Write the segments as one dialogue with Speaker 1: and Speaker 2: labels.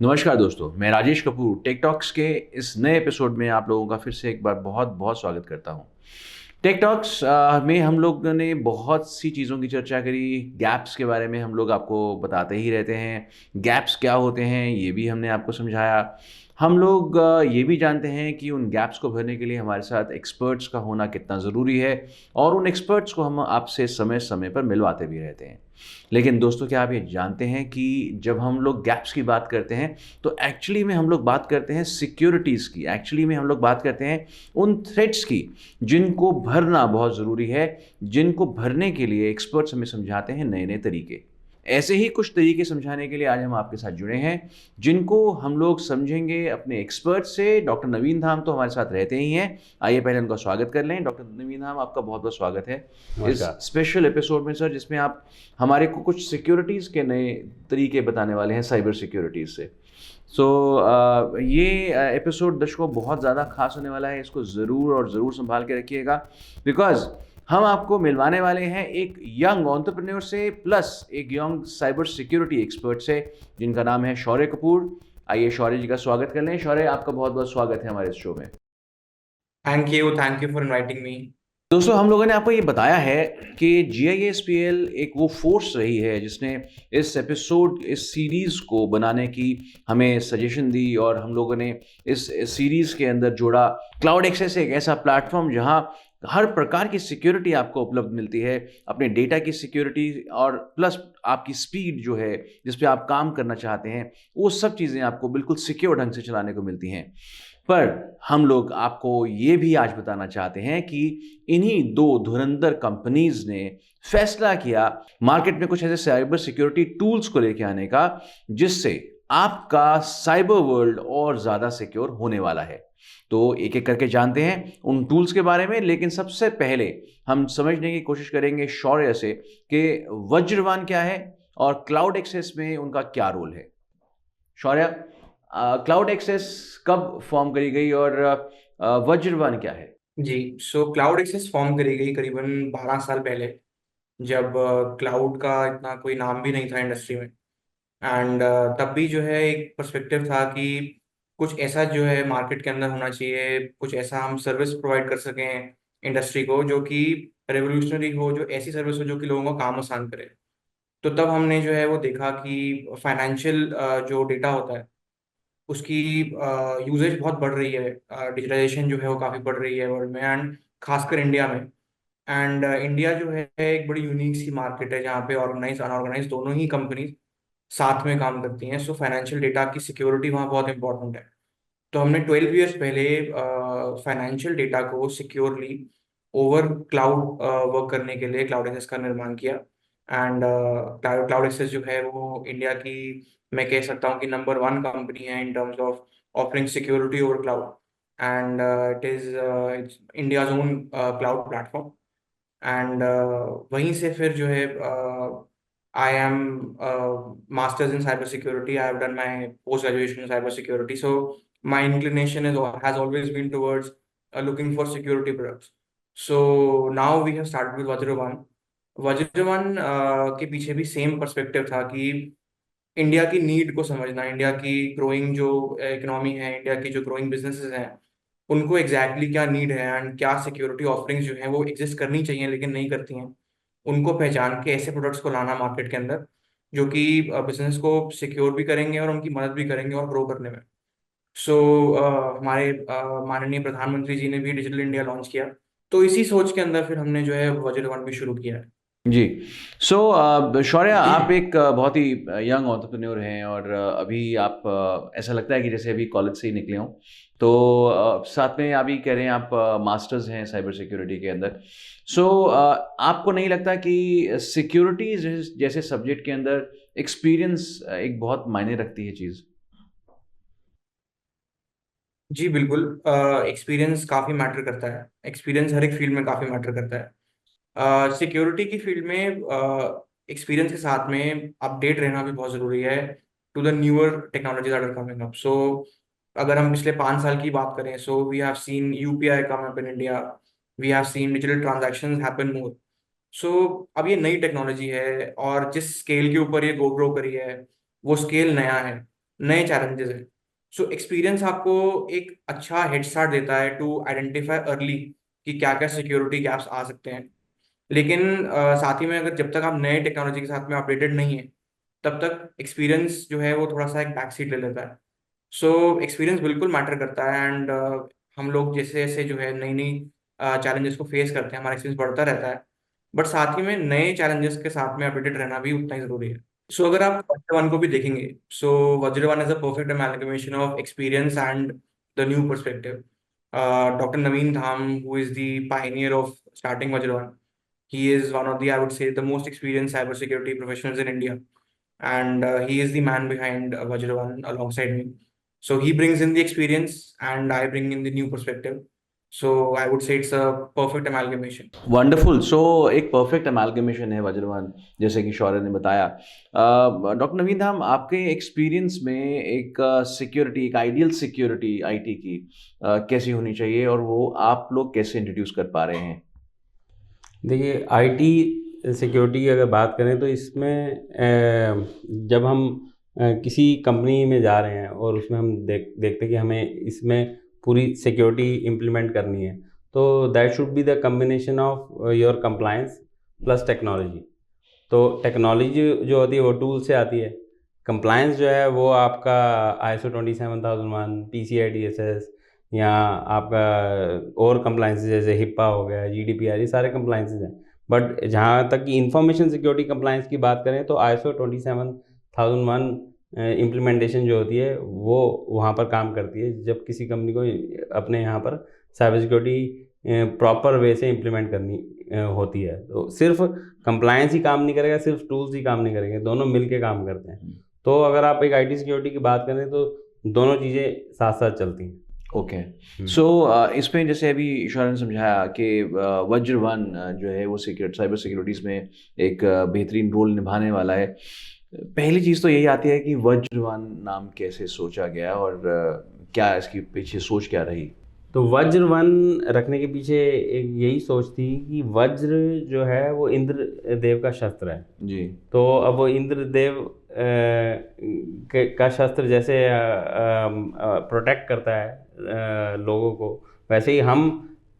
Speaker 1: नमस्कार दोस्तों, मैं राजेश कपूर टेक टॉक्स के इस नए एपिसोड में आप लोगों का फिर से एक बार बहुत-बहुत स्वागत करता हूँ। टेक टॉक्स में हम लोगों ने बहुत सी चीज़ों की चर्चा करी, गैप्स के बारे में हम लोग आपको बताते ही रहते हैं। गैप्स क्या होते हैं, ये भी हमने आपको समझाया। हम लोग ये भी जानते हैं कि उन गैप्स को भरने के लिए हमारे साथ एक्सपर्ट्स का होना कितना ज़रूरी है और उन एक्सपर्ट्स को हम आपसे समय-समय पर मिलवाते भी रहते हैं। लेकिन दोस्तों, क्या आप ये जानते हैं कि जब हम लोग गैप्स की बात करते हैं, तो एक्चुअली में हम लोग बात करते हैं सिक्योरिटीज़ की, एक्चुअली में हम लोग बात करते हैं उन थ्रेट्स की, जिनको भरना बहुत ज़रूरी है, जिनको भरने के लिए एक्सपर्ट्स हमें समझाते हैं नए-नए तरीके। ऐसे ही कुछ तरीके समझाने के लिए आज हम आपके साथ जुड़े हैं, जिनको हम लोग समझेंगे अपने एक्सपर्ट से। डॉक्टर नवीन धाम तो हमारे साथ रहते ही हैं। आइए पहले उनका स्वागत कर लें। डॉक्टर नवीन धाम, आपका बहुत-बहुत स्वागत है इस
Speaker 2: नमस्कार।
Speaker 1: स्पेशल एपिसोड में सर, जिसमें आप हमारे को कुछ सिक्योरिटीज़ के नए तरीके बताने वाले हैं साइबर सिक्योरिटीज़ से। सो ये एपिसोड दर्शकों बहुत ज़्यादा खास होने वाला है। इसको ज़रूर और ज़रूर सँभाल के रखिएगा, बिकॉज़ हम आपको मिलवाने वाले हैं एक यंग एंटरप्रेन्योर से, प्लस एक यंग साइबर सिक्योरिटी एक्सपर्ट से, जिनका नाम है शौर्य कपूर। आइए शौर्य जी का स्वागत कर लें। शौर्य, आपका बहुत-बहुत स्वागत है हमारे इस शो में।
Speaker 2: Thank you for inviting me.
Speaker 1: दोस्तों, हम लोगों ने आपको ये बताया है कि जीआईएसपीएल एक वो फ़ोर्स रही है जिसने इस सीरीज़ को बनाने की हमें सजेशन दी, और हम लोगों ने इस सीरीज़ के अंदर जोड़ा क्लाउड एक्सेस, एक ऐसा प्लेटफ़ॉर्म जहाँ हर प्रकार की सिक्योरिटी आपको उपलब्ध मिलती है, अपने डेटा की सिक्योरिटी और प्लस आपकी स्पीड जो है, जिस पे आप काम करना चाहते हैं, वो सब चीज़ें आपको बिल्कुल सिक्योर ढंग से चलाने को मिलती हैं। पर हम लोग आपको ये भी आज बताना चाहते हैं कि इन्हीं 2 धुरंधर कंपनीज़ ने फैसला किया मार्केट में कुछ ऐसे साइबर सिक्योरिटी टूल्स को लेके आने का, जिससे आपका साइबर वर्ल्ड और ज़्यादा सिक्योर होने वाला है। तो एक-एक करके जानते हैं उन टूल्स के बारे में, लेकिन सबसे पहले हम समझने की कोशिश करेंगे शौर्य से कि वज्रवान क्या है और क्लाउड एक्सेस में उनका क्या रोल है? शौर्य, क्लाउड एक्सेस कब फॉर्म करी गई और वज्रवन क्या है?
Speaker 2: जी, सो क्लाउड एक्सेस फॉर्म करी गई करीबन 12 साल पहले, जब क्लाउड का इतना कोई नाम भी नहीं था इंडस्ट्री में। एंड तब भी जो है एक पर्सपेक्टिव था कि कुछ ऐसा जो है मार्केट के अंदर होना चाहिए, कुछ ऐसा हम सर्विस प्रोवाइड कर सकें इंडस्ट्री को जो कि रेवोल्यूशनरी हो, जो ऐसी सर्विस हो जो कि लोगों का काम आसान करे। तो तब हमने जो है वो देखा कि फाइनेंशियल जो डेटा होता है उसकी यूसेज बहुत बढ़ रही है, डिजिटाइजेशन जो है वो काफ़ी बढ़ रही है वर्ल्ड में एंड खासकर इंडिया में। एंड इंडिया जो है एक बड़ी यूनिक सी मार्केट है जहाँ पे ऑर्गेनाइज अनऑर्गेनाइज दोनों ही कंपनीज साथ में काम करती हैं। सो फाइनेंशियल डेटा की सिक्योरिटी वहाँ बहुत इंपॉर्टेंट है। तो हमने 12 ईयर्स पहले फाइनेंशियल डेटा को सिक्योरली ओवर क्लाउड वर्क करने के लिए क्लाउड एक्सेस का निर्माण किया। एंड क्लाउड क्लाउड एक्सेस जो है वो इंडिया की, मैं कह सकता हूँ कि नंबर वन कंपनी है in terms of offering security over cloud. And it is India's own cloud platform. And वहीं से फिर जो है I am masters in cyber security. I have done my post graduation in cyber security. So my inclination has always been towards looking for security products. So now we have started with Vajravan. वज्रवन के पीछे भी same perspective था कि India की need को समझना, India की growing जो इकोनॉमी है, इंडिया की जो ग्रोइंग बिजनेसेस हैं, उनको एग्जैक्टली क्या नीड है एंड क्या सिक्योरिटी ऑफरिंग्स जो हैं वो एग्जिस्ट करनी चाहिए लेकिन नहीं करती हैं। उनको पहचान के ऐसे प्रोडक्ट्स को लाना मार्केट के अंदर जो कि बिजनेस को सिक्योर भी करेंगे और उनकी मदद भी करेंगे और ग्रो करने में। सो हमारे माननीय प्रधानमंत्री जी ने भी डिजिटल इंडिया लॉन्च किया। तो इसी सोच के अंदर फिर हमने जो है वज्र वन भी शुरू किया है।
Speaker 1: जी। सो शौर्य, आप एक बहुत ही यंग एंटरप्रेन्योर हैं और अभी आप ऐसा लगता है कि जैसे अभी कॉलेज से ही निकले हों। तो साथ में अभी कह रहे हैं आप मास्टर्स हैं साइबर सिक्योरिटी के अंदर। सो आपको नहीं लगता कि सिक्योरिटी जैसे सब्जेक्ट के अंदर एक्सपीरियंस एक बहुत मायने रखती है चीज़?
Speaker 2: जी बिल्कुल, एक्सपीरियंस काफ़ी मैटर करता है। एक्सपीरियंस हर एक फील्ड में काफ़ी मैटर करता है। सिक्योरिटी की फील्ड में एक्सपीरियंस के साथ में अपडेट रहना भी बहुत ज़रूरी है to the newer technologies are coming up. So अगर हम पिछले 5 साल की बात करें, so we have seen UPI come up in India, we have seen digital transactions happen more. So अब ये नई टेक्नोलॉजी है और जिस स्केल के ऊपर ये ग्रो करी है वो स्केल नया है। नए चैलेंजेस हैं। सो एक्सपीरियंस आपको एक अच्छा हेड स्टार्ट देता है टू आइडेंटिफाई अर्ली कि क्या क्या सिक्योरिटी गैप्स आ सकते हैं। लेकिन साथ ही में अगर जब तक आप नए टेक्नोलॉजी के साथ में अपडेटेड नहीं है, तब तक एक्सपीरियंस जो है वो थोड़ा सा एक बैक सीट ले लेता है। सो एक्सपीरियंस बिल्कुल मैटर करता है। एंड हम लोग जैसे जैसे जो है नई नई चैलेंजेस को फेस करते हैं, हमारा एक्सपीरियंस बढ़ता रहता है। बट साथ ही में नए चैलेंजेस के साथ में अपडेटेड रहना भी उतना ही जरूरी है। सो अगर आप वज्र वन को भी देखेंगे, सो वज्र one is a perfect amalgamation of experience and the new perspective. Doctor Naveen Dham, who is the Pioneer of starting वज्र one, he is one of the, I would say, the most experienced cybersecurity professionals in India, and he is the man behind Vajravan alongside me. So he brings in the experience, and I bring in the new perspective. So I would say it's a perfect amalgamation.
Speaker 1: Wonderful. So एक perfect amalgamation है वज्रवन, जैसे कि शौर्य ने बताया। Doctor नवीन धाम, आपके experience में एक security, एक आइडियल सिक्योरिटी आईटी की कैसी होनी चाहिए, और वो आप लोग कैसे इंट्रोड्यूस कर पा रहे हैं?
Speaker 3: देखिए, आईटी सिक्योरिटी की अगर बात करें तो इसमें जब हम किसी कंपनी में जा रहे हैं और उसमें हम देखते हैं कि हमें इसमें पूरी सिक्योरिटी इम्प्लीमेंट करनी है, तो that should be the combination of your compliance plus technology. तो टेक्नोलॉजी जो होती है वो टूल से आती है। कंप्लायंस जो है वो आपका ISO 27001, PCI DSS, या आपका और कंप्लायंसेस जैसे हिप्पा हो गया, GDPR, ये सारे कंप्लायंसेस हैं। बट जहाँ तक कि इंफॉर्मेशन सिक्योरिटी कंप्लायंस की बात करें तो ISO 27001 इम्प्लीमेंटेशन जो होती है वो वहाँ पर काम करती है, जब किसी कंपनी को अपने यहाँ पर साइबर सिक्योरिटी प्रॉपर वे से इम्प्लीमेंट करनी होती है। तो सिर्फ कंप्लायंस ही काम नहीं करेगा, सिर्फ टूल्स ही काम नहीं करेंगे, दोनों मिल के काम करते हैं। तो अगर आप एक आईटी सिक्योरिटी की बात करें तो दोनों चीज़ें साथ साथ चलती हैं।
Speaker 1: ओके। सो इसमें जैसे अभी ईश्वर ने समझाया कि वज्र वन जो है वो साइबर सिक्योरिटीज़ में एक बेहतरीन रोल निभाने वाला है। पहली चीज़ तो यही आती है कि वज्र वन नाम कैसे सोचा गया, और क्या इसकी पीछे सोच क्या रही?
Speaker 3: तो वज्र वन रखने के पीछे एक यही सोच थी कि वज्र जो है वो इंद्र देव का शस्त्र है
Speaker 1: जी।
Speaker 3: तो अब वो इंद्र देव का शस्त्र जैसे प्रोटेक्ट करता है लोगों को, वैसे ही हम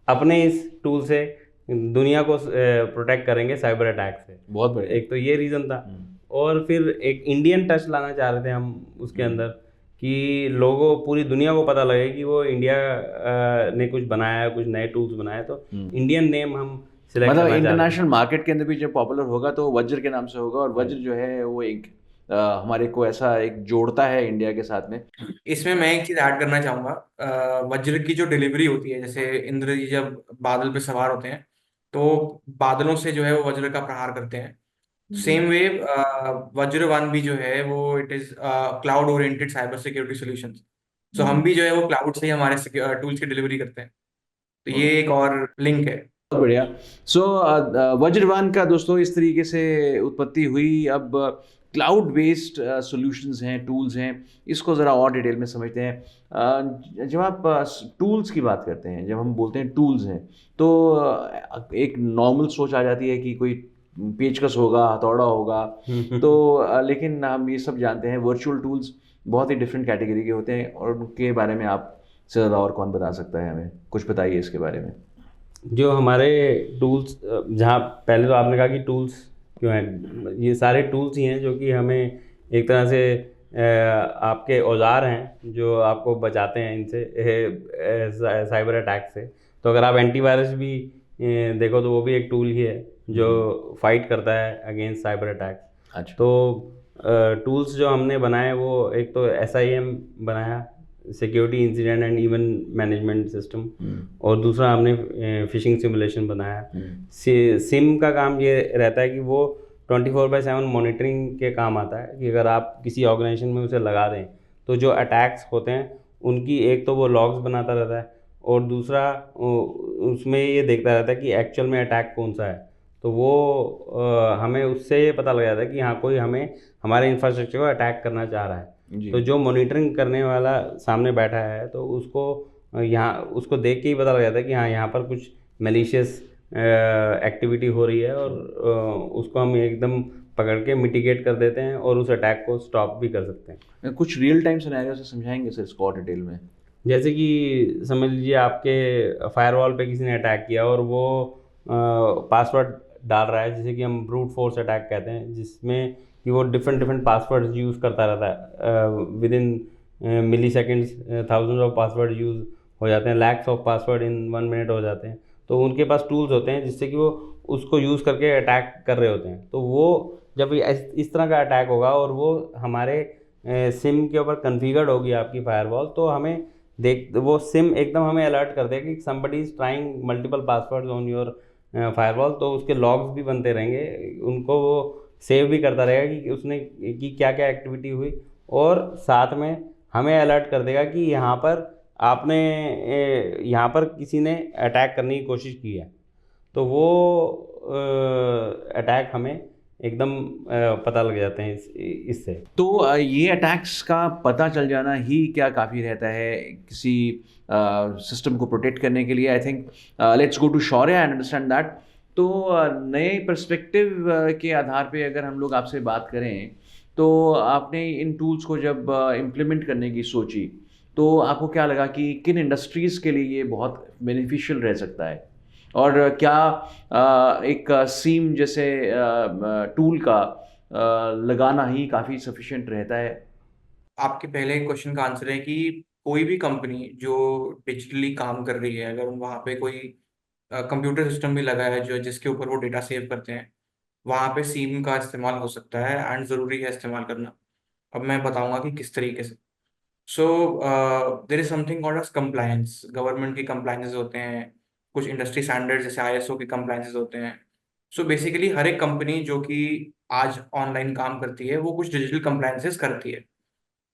Speaker 3: अपने इस टूल से दुनिया को प्रोटेक्ट करेंगे साइबर अटैक से।
Speaker 1: बहुत बढ़िया।
Speaker 3: एक तो ये रीज़न था, और फिर एक इंडियन टच लाना चाह रहे थे हम उसके अंदर, कि लोगों, पूरी दुनिया को पता लगे कि वो इंडिया ने कुछ बनाया है, कुछ नए टूल्स बनाए, तो इंडियन नेम हम सिलेक्ट
Speaker 1: मतलब
Speaker 3: करना चाहते हैं।
Speaker 1: इंटरनेशनल मार्केट के अंदर भी जब पॉपुलर होगा तो वज्र के नाम से होगा, और वज्र जो है वो एक हमारे को ऐसा एक जोड़ता है इंडिया के साथ में।
Speaker 2: इसमें मैं एक चीज ऐड करना चाहूंगा। वज्र की जो डिलीवरी होती है, जैसे इंद्र जी जब बादल पे सवार होते हैं तो बादलों से जो है वो वज्र का प्रहार करते हैं। सेम वे वज्र वन भी जो है वो it is cloud oriented cyber security solutions. So हम भी जो है वो क्लाउड से ही हमारे टूल्स की डिलीवरी करते हैं। तो ये एक और लिंक है।
Speaker 1: बहुत बढ़िया। सो वज्रवान का दोस्तों इस तरीके से उत्पत्ति हुई। अब क्लाउड बेस्ड सॉल्यूशंस हैं, टूल्स हैं, इसको ज़रा और डिटेल में समझते हैं। जब आप टूल्स की बात करते हैं, जब हम बोलते हैं टूल्स हैं, तो एक नॉर्मल सोच आ जाती है कि कोई पेचकस होगा, हथौड़ा होगा। तो लेकिन हम ये सब जानते हैं वर्चुअल टूल्स बहुत ही डिफरेंट कैटेगरी के होते हैं, और उनके बारे में आप से ज़्यादा और कौन बता सकता है हमें? कुछ बताइए इसके बारे में।
Speaker 3: जो हमारे टूल्स, जहाँ पहले तो आपने कहा कि टूल्स क्यों हैं, ये सारे टूल्स ही हैं जो कि हमें एक तरह से आपके औजार हैं जो आपको बचाते हैं इनसे, साइबर अटैक से। तो अगर आप एंटीवायरस भी देखो तो वो भी एक टूल ही है जो फाइट करता है अगेंस्ट साइबर अटैक।
Speaker 1: अच्छा।
Speaker 3: तो टूल्स जो हमने बनाए वो एक तो SIM बनाया, security incident and event management system, और दूसरा हमने फिशिंग सिमुलेशन बनाया। सिम का काम ये रहता है कि वो 24/7 मॉनिटरिंग के काम आता है, कि अगर आप किसी ऑर्गेनाइजेशन में उसे लगा दें तो जो अटैक्स होते हैं उनकी एक तो वो लॉग्स बनाता रहता है, और दूसरा उसमें ये देखता रहता है कि एक्चुअल में अटैक कौन सा है। तो वो हमें उससे ये पता लग जाता है कि हाँ, कोई हमें हमारे इंफ्रास्ट्रक्चर को अटैक करना चाह रहा है। तो जो मॉनिटरिंग करने वाला सामने बैठा है तो उसको यहाँ उसको देख के ही पता लग जाता है कि हाँ, यहाँ पर कुछ मैलिशियस एक्टिविटी हो रही है, और उसको हम एकदम पकड़ के मिटिगेट कर देते हैं और उस अटैक को स्टॉप भी कर सकते हैं।
Speaker 1: कुछ रियल टाइम सिनेरियो से समझाएंगे सर इसको और डिटेल में?
Speaker 3: जैसे कि समझ लीजिए आपके फायरवॉल पे किसी ने अटैक किया और वो पासवर्ड डाल रहा है, जिसे कि हम ब्रूट फोर्स अटैक कहते हैं, जिसमें कि वो डिफरेंट डिफरेंट पासवर्ड्स यूज़ करता रहता है within milliseconds. Thousands of password use हो जाते हैं, lakhs of password in 1 minute हो जाते हैं। तो उनके पास टूल्स होते हैं जिससे कि वो उसको यूज़ करके अटैक कर रहे होते हैं। तो वो जब इस तरह का अटैक होगा और वो हमारे सिम के ऊपर कन्फिगर्ड होगी आपकी फायरवॉल, तो हमें वो सिम एकदम हमें अलर्ट कर देगा कि somebody is trying multiple passwords on your firewall. तो उसके लॉग्स भी बनते रहेंगे, उनको वो सेव भी करता रहेगा कि उसने कि क्या क्या एक्टिविटी हुई, और साथ में हमें अलर्ट कर देगा कि यहाँ पर आपने यहाँ पर किसी ने अटैक करने की कोशिश की है। तो वो अटैक हमें एकदम पता लग जाते हैं इससे।
Speaker 1: तो ये अटैक्स का पता चल जाना ही क्या काफ़ी रहता है किसी सिस्टम को प्रोटेक्ट करने के लिए? I think let's go to Shaurya and understand that. तो नए पर्सपेक्टिव के आधार पे अगर हम लोग आपसे बात करें, तो आपने इन टूल्स को जब इम्प्लीमेंट करने की सोची, तो आपको क्या लगा कि किन इंडस्ट्रीज़ के लिए ये बहुत बेनिफिशियल रह सकता है? और क्या एक सीम जैसे टूल का लगाना ही काफ़ी सफिशिएंट रहता है?
Speaker 2: आपके पहले क्वेश्चन का आंसर है कि कोई भी कंपनी जो डिजिटली काम कर रही है, अगर वहाँ पे कोई कंप्यूटर सिस्टम भी लगा है जो जिसके ऊपर वो डेटा सेव करते हैं, वहाँ पे सीम का इस्तेमाल हो सकता है एंड ज़रूरी है इस्तेमाल करना। अब मैं बताऊंगा कि किस तरीके से। So there is something called as compliance. Government के कंप्लायंसेस होते हैं, कुछ इंडस्ट्री स्टैंडर्ड जैसे आईएसओ के कंप्लायंसेस होते हैं। सो बेसिकली हर एक कंपनी जो कि आज ऑनलाइन काम करती है वो कुछ डिजिटल कंप्लायंसेस करती है।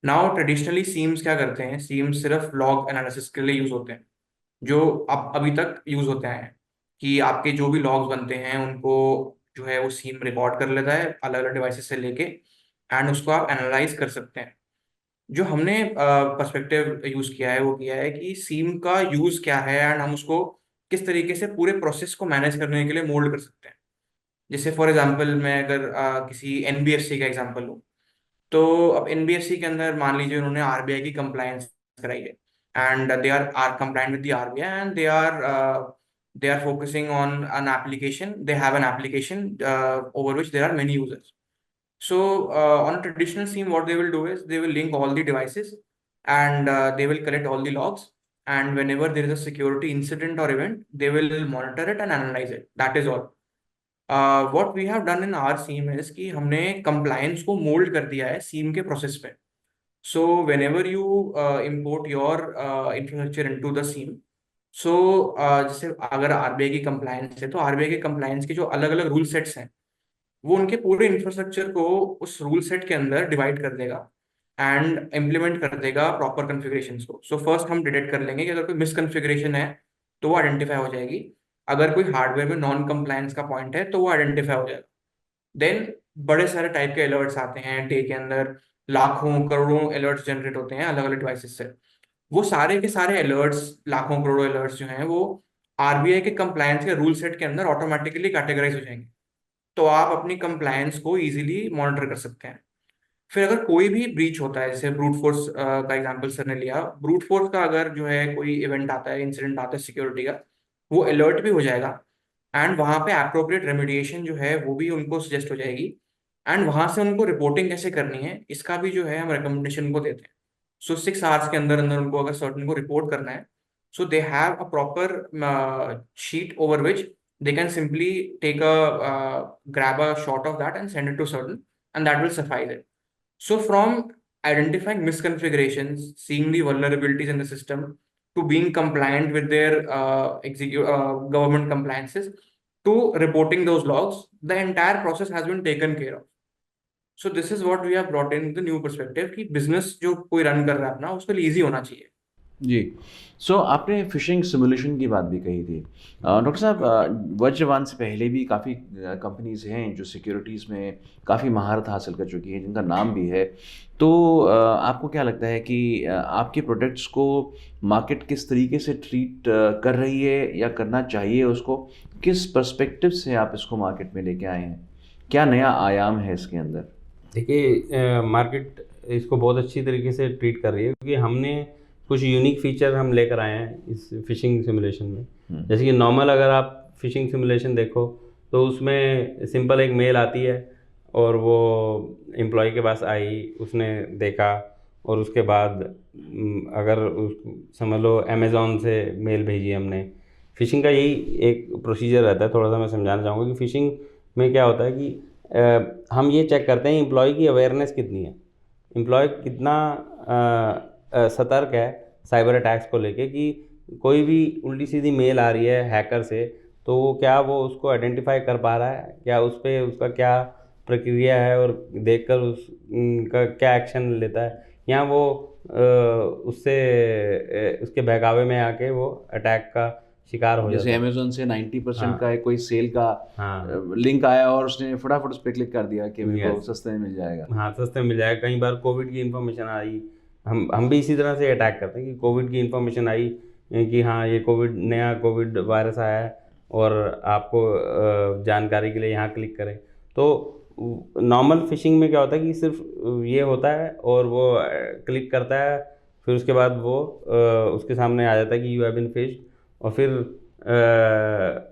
Speaker 2: नाउ ट्रेडिशनली सीम्स क्या करते हैं, सीम्स सिर्फ लॉग एनालिसिस के लिए यूज होते हैं, जो अब अभी तक यूज होते हैं कि आपके जो भी लॉग्स बनते हैं उनको जो है वो सीम रिकॉर्ड कर लेता है अलग अलग डिवाइसेस से लेके, एंड उसको आप एनालाइज कर सकते हैं। जो हमने पर्सपेक्टिव यूज किया है वो किया है कि सीम का यूज क्या है एंड हम उसको किस तरीके से पूरे प्रोसेस को मैनेज करने के लिए मोल्ड कर सकते हैं। जैसे फॉर एग्जांपल मैं अगर किसी एनबीएफसी का एग्जांपल लूँ, तो अब एनबीएफसी के अंदर मान लीजिए उन्होंने आरबीआई की कंप्लायंस कराई है and they are compliant with the RBI and they are focusing on an application, they have an application over which there are many users. So on a traditional SIEM, what they will do is they will link all the devices and they will collect all the logs. And whenever there is a security incident or event, they will monitor it and analyze it. That is all. What we have done in our SIEM is कि हमने compliance को mold कर दिया है SIEM के process पे. So whenever you import your infrastructure into the SIEM, so जैसे अगर आरबीआई की compliance है तो आरबीआई के compliance के जो अलग अलग रूल सेट्स हैं वो उनके पूरे इंफ्रास्ट्रक्चर को उस रूल सेट के अंदर डिवाइड कर देगा एंड इम्प्लीमेंट कर देगा प्रॉपर कॉन्फ़िगरेशंस को। सो फर्स्ट हम डिटेक्ट कर लेंगे कि अगर कोई मिसकॉन्फ़िगरेशन है तो वो आइडेंटिफाई हो जाएगी। अगर कोई हार्डवेयर में नॉन कंप्लायंस का पॉइंट है तो वो आइडेंटिफाई हो जाएगा। देन बड़े सारे टाइप के अलर्ट्स आते हैं डे के अंदर, लाखों करोड़ों अलर्ट्स जनरेट होते हैं अलग अलग डिवाइसेस से। वो सारे के सारे अलर्ट्स, लाखों करोड़ों अलर्ट्स जो हैं वो आरबीआई के कंप्लायंस के रूल सेट के अंदर ऑटोमेटिकली कैटेगराइज हो जाएंगे, तो आप अपनी कंप्लायंस को इजीली मॉनिटर कर सकते हैं। फिर अगर कोई भी ब्रीच होता है, जैसे ब्रूट फोर्स का एग्जांपल सर ने लिया, ब्रूट फोर्स का अगर जो है कोई इवेंट आता है, इंसिडेंट आता है सिक्योरिटी का, वो अलर्ट भी हो जाएगा एंड वहाँ पे एप्रोप्रिएट रेमेडिएशन जो है वो भी उनको सजेस्ट हो जाएगी एंड वहाँ से उनको रिपोर्टिंग कैसे करनी है इसका भी जो है हम रिकमेंडेशन उनको देते हैं। सो 6 आवर्स के अंदर अंदर उनको अगर सर्टन को रिपोर्ट करना है, so they have a proper sheet over which they can simply take grab a shot of that and send it to certain, and that will suffice it. So from identifying misconfigurations, seeing the vulnerabilities in the system, to being compliant with their government compliances, to reporting those logs, the entire process has been taken care of. So this is what we have brought in the new perspective कि business जो कोई run कर रहा है अपना उसके लिए easy होना चाहिए।
Speaker 1: जी। सो आपने फ़िशिंग सिमुलेशन की बात भी कही थी। डॉक्टर साहब, वज्रवान से पहले भी काफ़ी कंपनीज़ हैं जो सिक्योरिटीज़ में काफ़ी महारत हासिल कर चुकी हैं, जिनका नाम भी है। तो आपको क्या लगता है कि आपके प्रोडक्ट्स को मार्केट किस तरीके से ट्रीट कर रही है या करना चाहिए उसको? किस पर्सपेक्टिव से आप इसको मार्केट में लेके आए हैं? क्या नया आयाम है इसके अंदर?
Speaker 3: देखिए मार्केट इसको बहुत अच्छी तरीके से ट्रीट कर रही है, क्योंकि हमने कुछ यूनिक फीचर हम लेकर आए हैं इस फिशिंग सिमुलेशन में। जैसे कि नॉर्मल अगर आप फिशिंग सिमुलेशन देखो तो उसमें सिंपल एक मेल आती है और वो एम्प्लॉय के पास आई, उसने देखा और उसके बाद अगर समझ लो अमेज़ॉन से मेल भेजी हमने। फ़िशिंग का यही एक प्रोसीजर रहता है। थोड़ा सा मैं समझाना चाहूँगा कि फ़िशिंग में क्या होता है कि हम ये चेक करते हैं एम्प्लॉय की अवेयरनेस कितनी है, एम्प्लॉय कितना सतर्क है साइबर अटैक्स को लेके, कि कोई भी उल्टी सीधी मेल आ रही है हैकर से तो वो क्या वो उसको आइडेंटिफाई कर पा रहा है, क्या उस पर उसका क्या प्रक्रिया है और देखकर उसका क्या एक्शन लेता है, या वो उससे उसके बहकावे में आके वो अटैक का शिकार हो
Speaker 1: जैसे
Speaker 3: जाता है।
Speaker 1: अमेजोन से 90%
Speaker 3: हाँ
Speaker 1: का एक कोई सेल का
Speaker 3: हाँ
Speaker 1: लिंक आया और उसने फटाफट उस पर क्लिक कर दिया कि मेरे को
Speaker 3: यस
Speaker 1: सस्ते में मिल जाएगा।
Speaker 3: हाँ, सस्ते में मिल जाएगा। कई बार कोविड की इन्फॉर्मेशन आई, हम भी इसी तरह से अटैक करते हैं कि कोविड की इन्फॉर्मेशन आई कि हाँ ये कोविड नया कोविड वायरस आया है और आपको जानकारी के लिए यहाँ क्लिक करें। तो नॉर्मल फिशिंग में क्या होता है कि सिर्फ ये होता है और वो क्लिक करता है, फिर उसके बाद वो उसके सामने आ जाता है कि यू हैव बीन फिश्ड, और फिर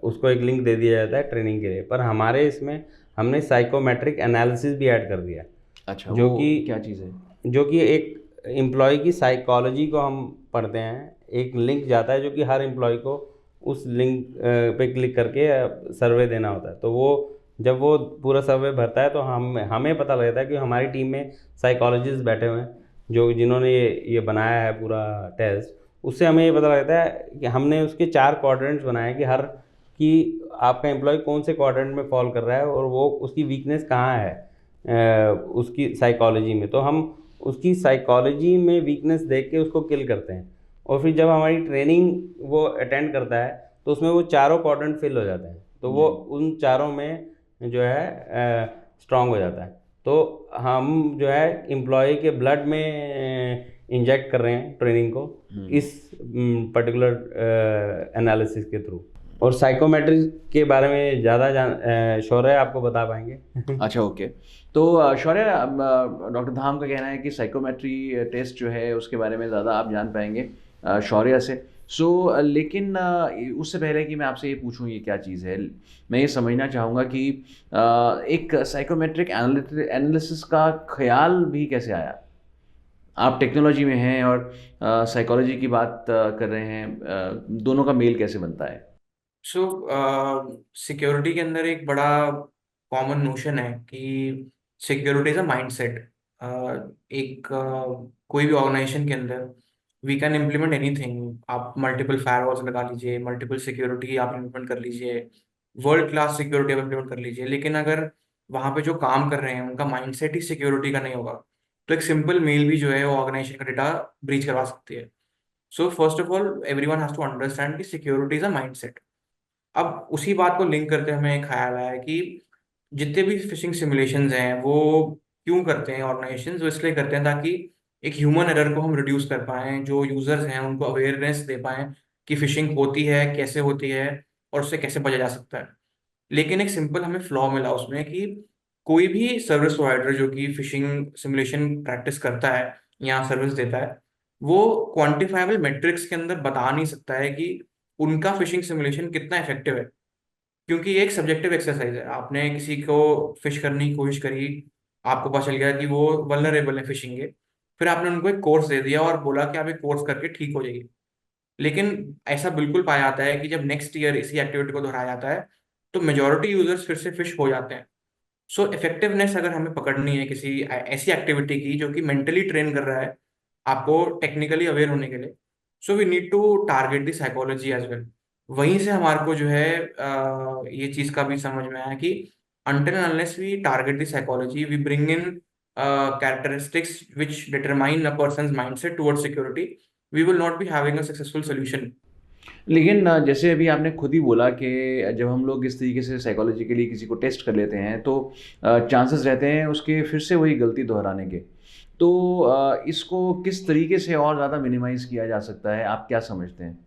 Speaker 3: उसको एक लिंक दे दिया जाता है ट्रेनिंग के लिए। पर हमारे इसमें हमने साइकोमेट्रिक एनालिसिस भी ऐड कर दिया,
Speaker 1: अच्छा,
Speaker 3: जो
Speaker 1: वो
Speaker 3: कि
Speaker 1: क्या चीज़ है?
Speaker 3: जो कि एक एम्प्लॉय की साइकोलॉजी को हम पढ़ते हैं। एक लिंक जाता है जो कि हर एम्प्लॉय को उस लिंक पे क्लिक करके सर्वे देना होता है। तो वो जब वो पूरा सर्वे भरता है तो हमें पता लगता है कि हमारी टीम में साइकोलॉजिस्ट बैठे हुए हैं जो जिन्होंने ये बनाया है पूरा टेस्ट। उससे हमें ये पता लगता है कि हमने उसके 4 क्वाड्रेंट्स बनाए कि हर कि आपका एम्प्लॉय कौन से क्वाड्रेंट में फॉल कर रहा है और वो उसकी वीकनेस कहाँ है उसकी साइकोलॉजी में। तो हम उसकी साइकोलॉजी में वीकनेस देख के उसको किल करते हैं, और फिर जब हमारी ट्रेनिंग वो अटेंड करता है तो उसमें वो चारों क्वाड्रेंट फिल हो जाते हैं, तो वो उन चारों में जो है स्ट्रांग हो जाता है। तो हम जो है एम्प्लॉय के ब्लड में इंजेक्ट कर रहे हैं ट्रेनिंग को इस पर्टिकुलर एनालिसिस के थ्रू। और साइकोमेट्रिक के बारे में ज़्यादा शौर्य आपको बता पाएंगे।
Speaker 1: अच्छा, ओके। तो शौर्य, डॉक्टर धाम का कहना है कि साइकोमेट्री टेस्ट जो है उसके बारे में ज़्यादा आप जान पाएंगे शौर्य से। लेकिन उससे पहले कि मैं आपसे ये पूछूं ये क्या चीज़ है, मैं ये समझना चाहूँगा कि एक साइकोमेट्रिक एनालिसिस का ख्याल भी कैसे आया? आप टेक्नोलॉजी में हैं और साइकोलॉजी की बात कर रहे हैं, दोनों का मेल कैसे बनता है?
Speaker 2: सो सिक्योरिटी के अंदर एक बड़ा कॉमन नोशन है कि सिक्योरिटी इज अ माइंडसेट। कोई भी ऑर्गेनाइजेशन के अंदर वी कैन इम्प्लीमेंट एनीथिंग। आप मल्टीपल फायरवॉल्स लगा लीजिए, मल्टीपल सिक्योरिटी आप इम्प्लीमेंट कर लीजिए, वर्ल्ड क्लास सिक्योरिटी आप इम्प्लीमेंट कर लीजिए, लेकिन अगर वहाँ पे जो काम कर रहे हैं उनका माइंडसेट ही सिक्योरिटी का नहीं होगा तो एक सिंपल मेल भी जो है वो ऑर्गेनाइजेशन का डेटा ब्रीच करवा सकती है। So first of all everyone has to understand कि सिक्योरिटी इज अ माइंडसेट। अब उसी बात को लिंक करते हमें एक ख्याल आया कि जितने भी फिशिंग सिमुलेशंस हैं वो क्यों करते हैं ऑर्गेनाइजेशंस, वो इसलिए करते हैं ताकि एक ह्यूमन एरर को हम रिड्यूस कर पाएँ, जो यूजर्स हैं उनको अवेयरनेस दे पाएँ कि फिशिंग होती है, कैसे होती है और उससे कैसे बचा जा सकता है। लेकिन एक सिंपल हमें फ्लॉ मिला उसमें कि कोई भी सर्विस प्रोवाइडर जो कि फिशिंग सिमुलेशन प्रैक्टिस करता है या सर्विस देता है, वो क्वांटिफाइबल मेट्रिक्स के अंदर बता नहीं सकता है कि उनका फिशिंग सिमुलेशन कितना इफेक्टिव है। क्योंकि ये एक सब्जेक्टिव एक्सरसाइज है। आपने किसी को फिश करने की कोशिश करी, आपको पता चल गया कि वो वल्नरेबल है फिशिंग के, फिर आपने उनको एक कोर्स दे दिया और बोला कि आप एक कोर्स करके ठीक हो जाएगी। लेकिन ऐसा बिल्कुल पाया जाता है कि जब नेक्स्ट ईयर इसी एक्टिविटी को दोहराया जाता है तो मेजॉरिटी यूजर्स फिर से फिश हो जाते हैं। सो इफेक्टिवनेस अगर हमें पकड़नी है किसी ऐसी एक्टिविटी की जो कि मेंटली ट्रेन कर रहा है आपको टेक्निकली अवेयर होने के लिए, so we need to target the psychology as well. वहीं से हमारे को जो है ये चीज का भी समझ में आया कि until and unless we target the psychology, we bring in characteristics which determine a person's mindset towards security, we will not be having a successful solution.
Speaker 1: लेकिन जैसे अभी आपने खुद ही बोला कि जब हम लोग इस तरीके से साइकोलॉजिकली किसी को टेस्ट कर लेते हैं तो चांसेस रहते हैं उसके फिर से वही गलती दोहराने के। तो इसको किस तरीके से और ज़्यादा मिनिमाइज़ किया जा सकता है, आप क्या समझते हैं?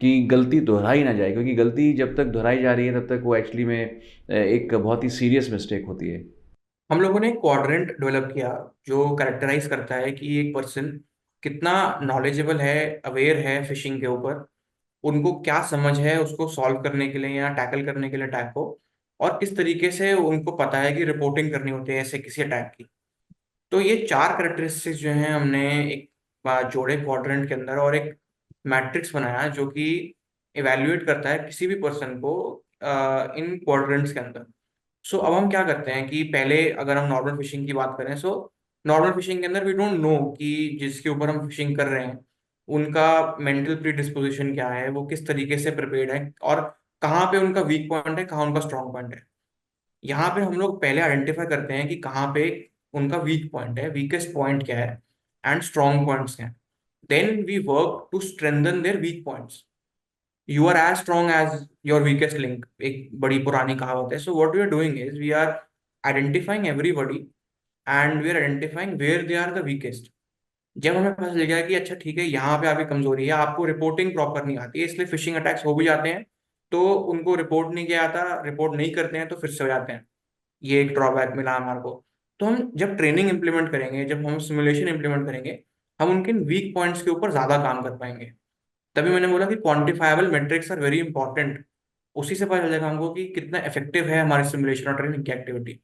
Speaker 1: कि गलती दोहराई ना जाए, क्योंकि गलती जब तक दोहराई जा रही है तब तक वो एक्चुअली में एक बहुत ही सीरियस मिस्टेक होती है।
Speaker 2: हम लोगों ने एक क्वाड्रेंट डेवलप किया जो कैरेक्टराइज करता है कि एक पर्सन कितना नॉलेजेबल है, अवेयर है फिशिंग के ऊपर, उनको क्या समझ है उसको सॉल्व करने के लिए या टैकल करने के लिए अटैक को, और किस तरीके से उनको पता है कि रिपोर्टिंग करनी होती है ऐसे किसी अटैक की। तो ये 4 कैरेक्टरिस्टिक्स जो हैं हमने एक जोड़े क्वाड्रेंट के अंदर, और एक मैट्रिक्स बनाया जो कि इवैल्यूएट करता है किसी भी पर्सन को इन क्वाड्रेंट्स के अंदर। सो अब हम क्या करते हैं कि पहले अगर हम नॉर्मल फिशिंग की बात करें, सो नॉर्मल फिशिंग के अंदर वी डोंट नो कि जिसके ऊपर हम फिशिंग कर रहे हैं उनका मेंटल प्रीडिस्पोजिशन क्या है, वो किस तरीके से प्रिपेयर्ड है, और कहाँ पे उनका वीक पॉइंट है, कहाँ उनका स्ट्रॉन्ग पॉइंट है। यहाँ पे हम लोग पहले आइडेंटिफाई करते हैं कि कहाँ पे उनका वीक पॉइंट है, वीकेस्ट पॉइंट क्या है, एंड स्ट्रॉन्ग पॉइंट्स क्या है। Then we work to strengthen their weak points. You are as strong as your weakest link, एक बड़ी पुरानी कहावत है। So what we are doing is we are identifying everybody and we are identifying where they are the weakest. जब हमें पता चल गया कि अच्छा ठीक है यहाँ पे आपकी कमजोरी है, आपको रिपोर्टिंग प्रॉपर नहीं आती है इसलिए फिशिंग अटैक्स हो भी जाते हैं, तो उनको रिपोर्ट नहीं किया जाता, रिपोर्ट नहीं करते हैं तो फिर से हो जाते हैं, ये एक ड्रॉबैक मिला हमारे को। तो हम जब ट्रेनिंग इंप्लीमेंट करेंगे, जब हम सिमुलेशन इंप्लीमेंट करेंगे, हम उनके वीक पॉइंट्स के ऊपर ज्यादा काम कर पाएंगे। तभी मैंने बोला कि quantifiable metrics are very important. उसी से पता चल जाएगा हमको कि कितना इफेक्टिव है हमारी सिमुलेशन और ट्रेनिंग की एक्टिविटी।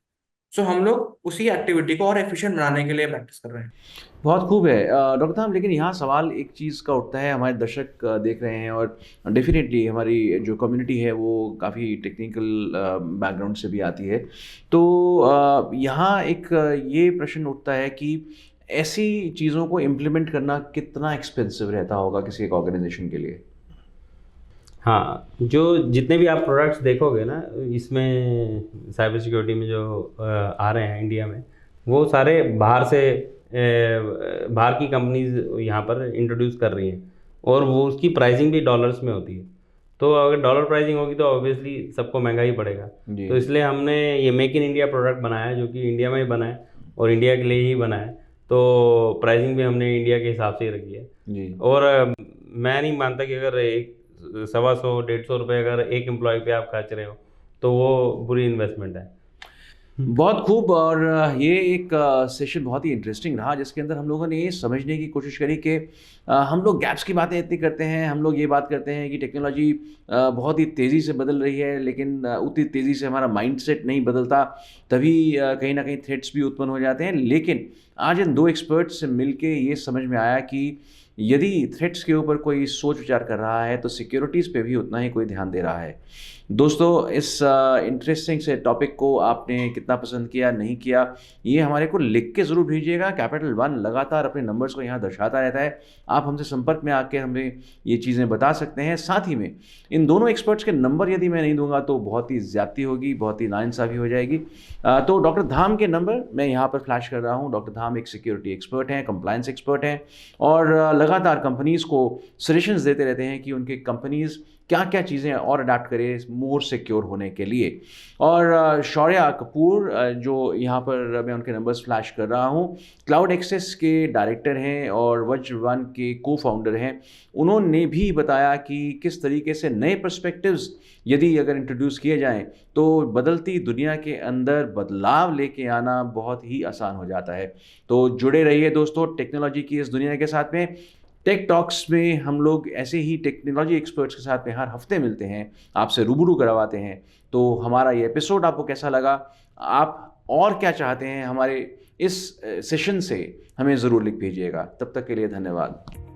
Speaker 2: सो हम लोग उसी एक्टिविटी को और एफिशिएंट बनाने के लिए प्रैक्टिस कर रहे हैं।
Speaker 1: बहुत खूब है डॉक्टर साहब, लेकिन यहाँ सवाल एक चीज़ का उठता है, हमारे दर्शक देख रहे हैं और डेफिनेटली हमारी जो कम्युनिटी है वो काफ़ी टेक्निकल बैकग्राउंड से भी आती है। तो यहाँ एक ये प्रश्न उठता है कि ऐसी चीज़ों को इम्प्लीमेंट करना कितना एक्सपेंसिव रहता होगा किसी एक ऑर्गेनाइजेशन के लिए?
Speaker 3: हाँ, जो जितने भी आप प्रोडक्ट्स देखोगे ना इसमें साइबर सिक्योरिटी में जो आ रहे हैं इंडिया में, वो सारे बाहर की कंपनीज यहाँ पर इंट्रोड्यूस कर रही हैं, और वो उसकी प्राइसिंग भी डॉलर्स में होती है। तो अगर डॉलर प्राइसिंग होगी तो ऑब्वियसली सबको महंगा ही पड़ेगा। तो इसलिए हमने ये मेक इन इंडिया प्रोडक्ट बनाया है, जो कि इंडिया में ही बना है और इंडिया के लिए ही बना है। तो प्राइसिंग भी हमने इंडिया के हिसाब से ही रखी है
Speaker 1: जी।
Speaker 3: और मैं नहीं मानता कि अगर एक 125-150 रुपये अगर एक एम्प्लॉय पे आप खर्च रहे हो तो वो बुरी इन्वेस्टमेंट है।
Speaker 1: बहुत खूब। और ये एक सेशन बहुत ही इंटरेस्टिंग रहा जिसके अंदर हम लोगों ने ये समझने की कोशिश करी कि हम लोग गैप्स की बातें इतनी करते हैं, हम लोग ये बात करते हैं कि टेक्नोलॉजी बहुत ही तेज़ी से बदल रही है, लेकिन उतनी तेज़ी से हमारा माइंडसेट नहीं बदलता, तभी कहीं ना कहीं थ्रेट्स भी उत्पन्न हो जाते हैं। लेकिन आज इन 2 एक्सपर्ट्स से मिलके ये समझ में आया कि यदि थ्रेट्स के ऊपर कोई सोच विचार कर रहा है तो सिक्योरिटीज़ पे भी उतना ही कोई ध्यान दे रहा है। दोस्तों, इस इंटरेस्टिंग से टॉपिक को आपने कितना पसंद किया, नहीं किया, ये हमारे को लिख के ज़रूर भेजिएगा। कैपिटल 1 लगातार अपने नंबर्स को यहाँ दर्शाता रहता है, आप हमसे संपर्क में आके हमें ये चीज़ें बता सकते हैं। साथ ही में इन दोनों एक्सपर्ट्स के नंबर यदि मैं नहीं दूंगा तो बहुत ही ज़्यादती होगी, बहुत ही नाइंसाफ़ी हो जाएगी। तो डॉक्टर धाम के नंबर मैं यहाँ पर फ्लैश कर रहा हूँ। डॉक्टर धाम एक सिक्योरिटी एक्सपर्ट हैं, कंप्लायंस एक्सपर्ट हैं, और लगातार कंपनीज़ को सजेशंस देते रहते हैं कि उनकी कंपनीज़ क्या क्या चीज़ें और अडाप्ट करें मोर सिक्योर होने के लिए। और शौर्या कपूर, जो यहाँ पर मैं उनके नंबर्स फ्लैश कर रहा हूँ, क्लाउड एक्सेस के डायरेक्टर हैं और वज्रवन के को फाउंडर हैं। उन्होंने भी बताया कि किस तरीके से नए पर्सपेक्टिव्स यदि अगर इंट्रोड्यूस किए जाएं तो बदलती दुनिया के अंदर बदलाव लेके आना बहुत ही आसान हो जाता है। तो जुड़े रहिए दोस्तों टेक्नोलॉजी की इस दुनिया के साथ में। टेक टॉक्स में हम लोग ऐसे ही टेक्नोलॉजी एक्सपर्ट्स के साथ में हर हफ्ते मिलते हैं, आपसे रूबरू करवाते हैं। तो हमारा ये एपिसोड आपको कैसा लगा, आप और क्या चाहते हैं हमारे इस सेशन से, हमें ज़रूर लिख भेजिएगा। तब तक के लिए धन्यवाद।